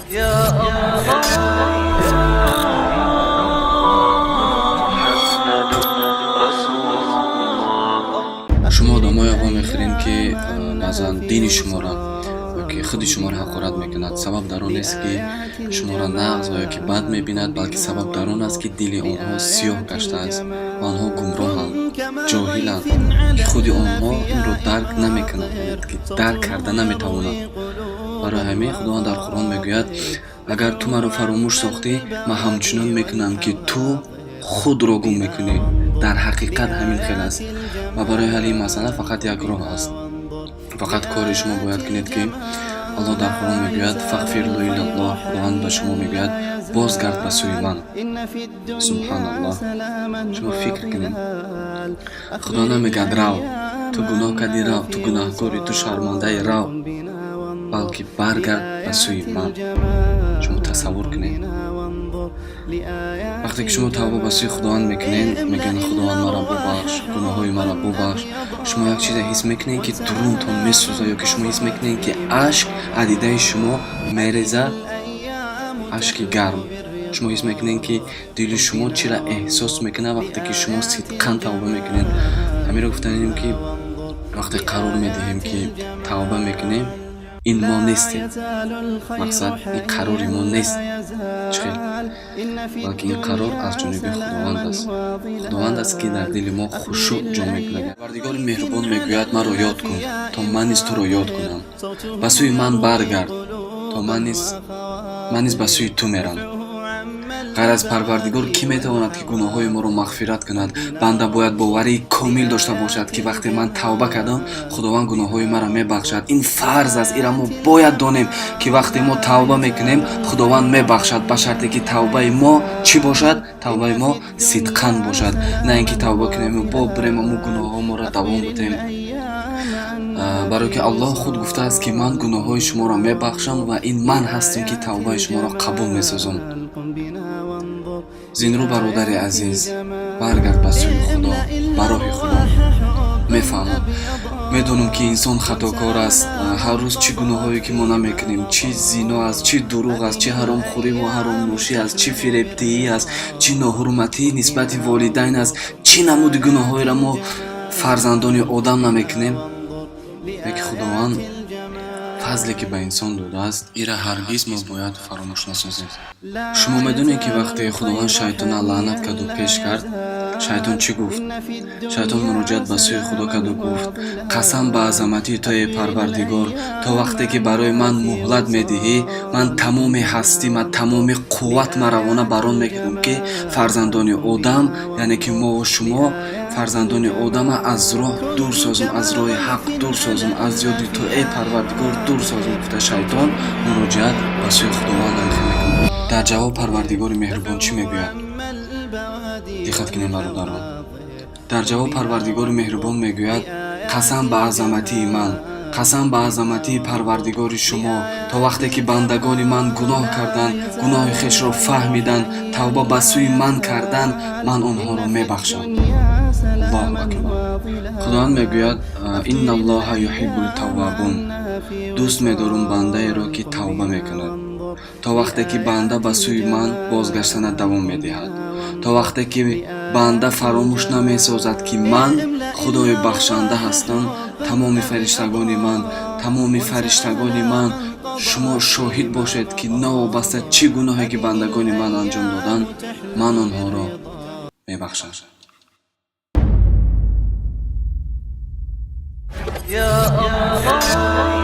шумо одамои аввал мехӯрем ки баъзан дини шуморо ёки худи шуморо ҳақорат мекунад. Сабаб дар он нест ки шуморо нағз ва ёки бад мебинад, балки сабаб дар он аст ки дили онҳо сиёҳ гаштааст ва онҳо гумроҳанд, ҷоҳиланд, ки худи онҳо инро дарк намекунанд, ки дарк карда наметавонанд. барои ҳамин худованд дар Қуръон мегӯяд: агар ту маро фаромӯш сохтӣ, ман ҳамчунон мекунам ки ту худро гум мекунӣ. дар ҳақиқат ҳамин хел аст ва барои ҳалли ин масъала фақат як роҳ аст. фақат кори шумо бояд кунед ки Аллоҳ дар Қуръон мегӯяд: фағфирлу илаллоҳ. худованд ба шумо мегӯяд: бозгард ба сӯи ман. Субҳаналлоҳ. шумо фикр кунед. худо намегӯяд: рав, ту гуноҳ кардӣ, рав, ту гунаҳкори, ту шармандаи, рав, балки баргард ба сӯи ман. шумо тасаввур кунед. вақте ки шумо тавба ба сӯи худованд мекунед, мегӯяд: худованд маро бубахш, гуноҳҳои маро бубахш. шумо як чизе ҳис мекунед ки дурунтон месӯзад, ёки шумо ҳис мекунед ки ашк аз дидаи шумо мерезад, ашки гарм. шумо ҳис мекунед ки дили шумо чира эҳсос мекунад вақте ки шумо сидқан тавба мекунед. ҳамиро гуфтанидем ки вақте қарор медиҳем ки тавба мекунем, ин мо нестем. мақсад ин қарори мо нест, чихел, балки ин қарор аз ҷониби худованд аст. худованд аст ки дар дили мо хушӯъ ҷо мекунад. Парвардигори меҳрубон мегӯяд: маро ёд кун, то ман низ туро ёд кунам. ба сӯи ман баргард, то ман низ ба сӯи ту мерам. ғайр аз Парвардигор кӣ метавонад ки гуноҳҳои моро мағфират кунад? Банда бояд боварии комил дошта бошад ки вақте ман тавба кардам, худованд гуноҳҳои маро мебахшад. ин фарз аст. ира мо бояд донем ки вақте мо тавба мекунем, худованд мебахшад, ба шарте ки тавбаи мо чӣ бошад? тавбаи мо сидқан бошад. на ин ки тавба кунем бо бирем аму гуноҳҳоморо давом битем. барое ки Аллоҳ худ гуфтааст ки ман гуноҳҳои шуморо мебахшам ва ин ман ҳастам ки тавбаи шуморо қабул месозам. зинрӯ бародари азиз, баргард ба сӯи худо, ба роҳи худо. мефаҳмам, медонам ки инсон хатокор аст. ҳар рӯз чӣ гуноҳҳое ки мо намекунем, чӣ зино аст, чӣ дурӯғ аст, чӣ ҳаромхӯрӣ ва ҳаромнӯшӣ аст, чӣ фиребдиҳӣ аст, чӣ ноҳурматии нисбати волидайн аст, чӣ намуди гуноҳҳоеро мо фарзандони одам намекунем. яки худованд фазле ки ба инсон додааст, ира ҳаргиз мо бояд фаромӯш насозем. шумо медонед ки вақте худованд шайтона лаънат карду пеш кард, шайтон чӣ гуфт? шайтон муроҷиат ба сӯи худо карду гуфт: қасам ба азаматии то эй Парвардигор, то вақте ки барои ман муҳлат медиҳӣ, ман тамоми ҳастӣ, ман тамоми қувват маравона барон мекардам ки фарзандони одам, яъне ки мо ва шумо фарзандони одама аз роҳ дур созам, аз роҳи ҳақ дур созам, аз ёди то эй Парвардигор дур созам. гуфта шайтон муроҷиат ба сӯи худованд мекунад. дар ҷавоб Парвардигори меҳрубон чӣ мегӯяд? диққат кунед бародарон. дар ҷавоб Парвардигори меҳрубон мегӯяд: қасам ба азаматии ман, қасам ба азаматии Парвардигори шумо, то вақте ки бандагони ман гуноҳ карданд, гуноҳи хешро фаҳмиданд, тавба ба сӯи ман карданд, ман онҳоро мебахшам. Аллоҳу акбар. худованд мегӯяд: инналлоҳа юҳиббул таввабун. дӯст медорам бандаеро ки тавба мекунад. то вақте ки банда ба сӯи ман бозгаштана давом медиҳад, то вақте ки банда фаромӯш намесозад ки ман худои бахшанда ҳастам, тамоми фариштагони ман шумо шоҳид бошед ки новобаста чӣ гуноҳе ки бандагони ман анҷом доданд, ман онҳоро мебахшам. Ya Allah